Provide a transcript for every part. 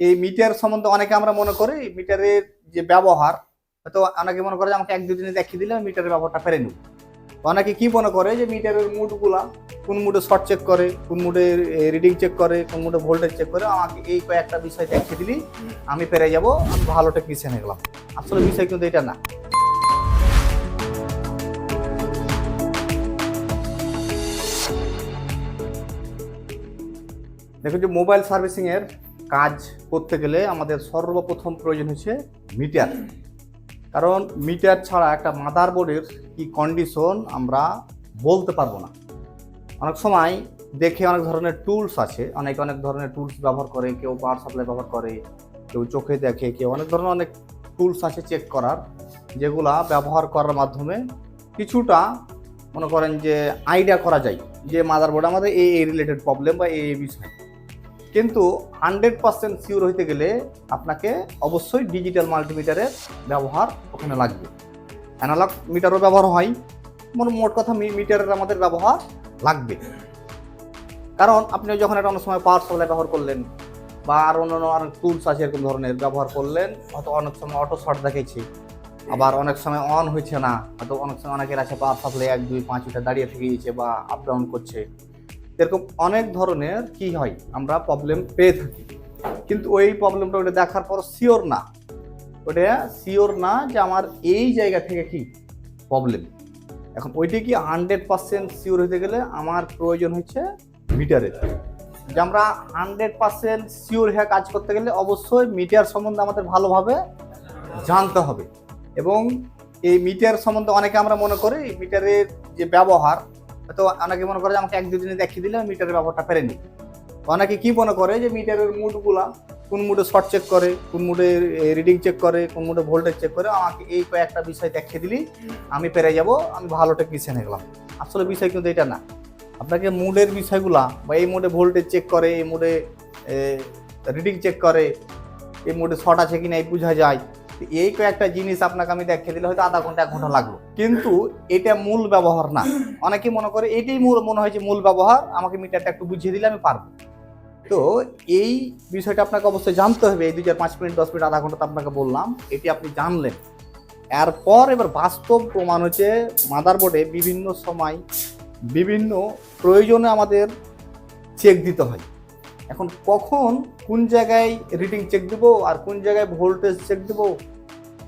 এই মিটার সম্বন্ধে অনেকে আমরা মনে করি মিটারের যে ব্যবহার, হয়তো অনেকে মনে করে যে আমাকে 1-2 দিনে দেখিয়ে দিলে মিটারের ব্যবহারটা পেরে নেব। অনেকে কি মনে করে যে মিটারের মুডগুলা কোন মুডে শর্ট চেক করে, কোন মুডে রিডিং চেক করে, কোন মুডে ভোল্টেজ চেক করে, আমাকে এই কয়েকটা বিষয় দেখিয়ে দিলি আমি পেরে যাব, আমি ভালো টেকনিশিয়ান হয়ে গেলাম। আসলে বিষয় কিন্তু এটা না। দেখুন, যে মোবাইল সার্ভিসিং এর কাজ করতে গেলে আমাদের সর্বপ্রথম প্রয়োজন হচ্ছে মিটার। কারণ মিটার ছাড়া একটা মাদারবোর্ডের কি কন্ডিশন আমরা বলতে পারবো না। অনেক সময় দেখে অনেক ধরনের টুলস আছে, অনেক ধরনের টুলস ব্যবহার করে, কেউ পাওয়ার সাপ্লাই ব্যবহার করে, কেউ চোখে দেখে, কেউ অনেক ধরনের অনেক টুলস আছে চেক করার, যেগুলা ব্যবহার করার মাধ্যমে কিছুটা মনে করেন যে আইডিয়া করা যায় যে মাদারবোর্ড আমাদের এই রিলেটেড প্রবলেম বা এই বিষয়। কিন্তু 100% সিওর হইতে গেলে আপনাকে অবশ্যই ডিজিটাল মাল্টিমিটারের ব্যবহার ওখানে লাগবে। অ্যানালগ মিটারও ব্যবহার হয়, মোট কথা মিটারের আমাদের ব্যবহার লাগবে। কারণ আপনি যখন একটা অনেক সময় পাওয়ার সাপ্লাই ব্যবহার করলেন বা আর অন্যান্য অনেক টুলস আছে এরকম ধরনের ব্যবহার করলেন, হয়তো অনেক সময় অটো শর্ট দেখেছি, আবার অনেক সময় অন হয়েছে না, হয়তো অনেক সময় অনেকের আছে পাওয়ার সাপ্লাই 1, 2, 5 মিটার দাঁড়িয়ে থেকে গিয়েছে বা আপ ডাউন করছে। এরকম অনেক ধরনের কি হয় আমরা প্রবলেম পেয়ে থাকি, কিন্তু ওই প্রবলেমটা ওটা দেখার পর শিওর না যে আমার এই জায়গা থেকে কি প্রবলেম। এখন ওইটা কি 100% শিওর হতে গেলে আমার প্রয়োজন হচ্ছে মিটারের। যে আমরা 100% শিওর হয়ে কাজ করতে গেলে অবশ্যই মিটার সম্বন্ধে আমাদের ভালোভাবে জানতে হবে। এবং এই মিটার সম্বন্ধে অনেকে আমরা মনে করি মিটারের যে ব্যবহার, হয়তো অনেকে মনে করে যে আমাকে 1-2 দিনে দেখিয়ে দিলে মিটারের ব্যবহারটা পেরে নিই। অনেকে কি মনে করে যে মিটারের মুডগুলা কোন মুডে শর্ট চেক করে, কোন মুডে রিডিং চেক করে, কোন মুডে ভোল্টেজ চেক করে, আমাকে এই কয়েকটা বিষয় দেখিয়ে দিলি আমি পেরে যাব, আমি ভালো টেকনিশিয়ান হয়ে গেলাম। আসলে বিষয় কিন্তু এটা না। আপনাকে মুডের বিষয়গুলা বা এই মুডে ভোল্টেজ চেক করে, এই মুডে রিডিং চেক করে, এই মুডে শর্ট আছে কিনা এই বোঝা যায়। এই কয়েকটা জিনিস আপনাকে আমি দেখিয়ে দিলে হয়তো আধা ঘন্টা 1 ঘন্টা লাগলো, কিন্তু এটা মূল ব্যবহার না। অনেকে মনে করে এটাই মনে হয় যে মূল ব্যবহার, আমাকে মিটারটা একটু বুঝিয়ে দিলে আমি পারবো। তো এই বিষয়টা আপনাকে অবশ্যই জানতে হবে। এই 2-5 মিনিট 10 মিনিট আধা ঘন্টা আপনাকে বললাম, এটি আপনি জানলেন। এরপর এবার বাস্তব প্রমাণ হচ্ছে মাদারবোর্ডে বিভিন্ন সময় বিভিন্ন প্রয়োজনে আমাদের চেক দিতে হয়। এখন কখন কোন জায়গায় রিডিং চেক দেবো আর কোন জায়গায় ভোল্টেজ চেক দেবো,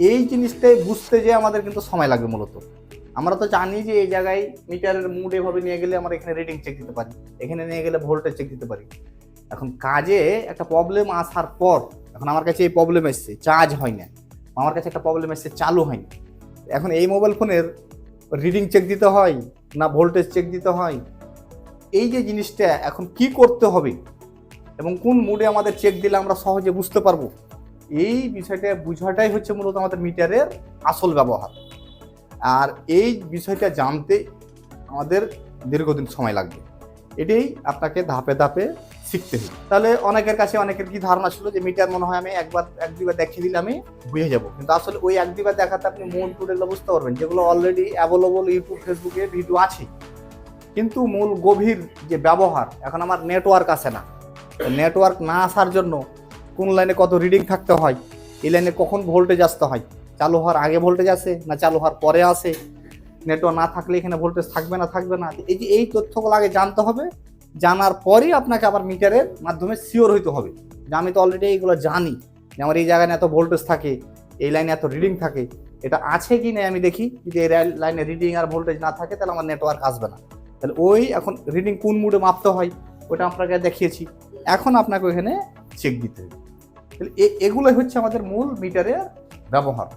এই জিনিসটাই বুঝতে যে আমাদের কিন্তু সময় লাগবে। মূলত আমরা তো জানি যে এই জায়গায় মিটারের মুড এভাবে নিয়ে গেলে আমরা এখানে রিডিং চেক দিতে পারি, এখানে নিয়ে গেলে ভোল্টেজ চেক দিতে পারি। এখন কাজে একটা প্রবলেম আসার পর, এখন আমার কাছে এই প্রবলেম এসছে চার্জ হয় না, আমার কাছে একটা প্রবলেম এসছে চালু হয়নি, এখন এই মোবাইল ফোনের রিডিং চেক দিতে হয় না ভোল্টেজ চেক দিতে হয়, এই যে জিনিসটা এখন কি করতে হবে এবং কোন মুডে আমাদের চেক দিলে আমরা সহজে বুঝতে পারবো, এই বিষয়টা বোঝাটাই হচ্ছে মূলত আমাদের মিটারের আসল ব্যবহার। আর এই বিষয়টা জানতে আমাদের দীর্ঘদিন সময় লাগবে, এটাই আপনাকে ধাপে ধাপে শিখতে হবে। তাহলে অনেকের কাছে অনেকের কি ধারণা ছিল যে মিটার মনে হয় আমি 1-2 বার দেখিয়ে দিলে আমি বুঝে যাব, কিন্তু আসলে ওই 1-2 বার দেখাতে আপনি মূল টুলগুলো বুঝতে পারবেন, যেগুলো অলরেডি অ্যাভেলেবল ইউটিউব ফেসবুকে ভিডিও আছে। কিন্তু মূল গভীর যে ব্যবহার, এখন আমার নেটওয়ার্ক আসে না, নেটওয়ার্ক না আসার জন্য কোন লাইনে কত রিডিং থাকতে হয়, এই লাইনে কখন ভোল্টেজ আসতে হয়, চালু হওয়ার আগে ভোল্টেজ আসে না চালু হওয়ার পরে আসে, নেটওয়ার্ক না থাকলে এখানে ভোল্টেজ থাকবে না, এই যে এই তথ্যগুলো আগে জানতে হবে। জানার পরই আপনাকে আবার মিটারের মাধ্যমে শিওর হইতে হবে যে আমি তো অলরেডি এইগুলো জানি যে আমার এই জায়গায় এত ভোল্টেজ থাকে, এই লাইনে এত রিডিং থাকে, এটা আছে কি না আমি দেখি। যদি এই লাইনে রিডিং আর ভোল্টেজ না থাকে তাহলে আমার নেটওয়ার্ক আসবে না। তাহলে ওই এখন রিডিং কোন মুডে মাপতে হয় ওটা আপনাকে দেখিয়েছি, এখন আপনাকে ওইখানে চেক দিতে হবে। তাহলে এগুলোই হচ্ছে আমাদের মূল মিটারের ব্যবহার।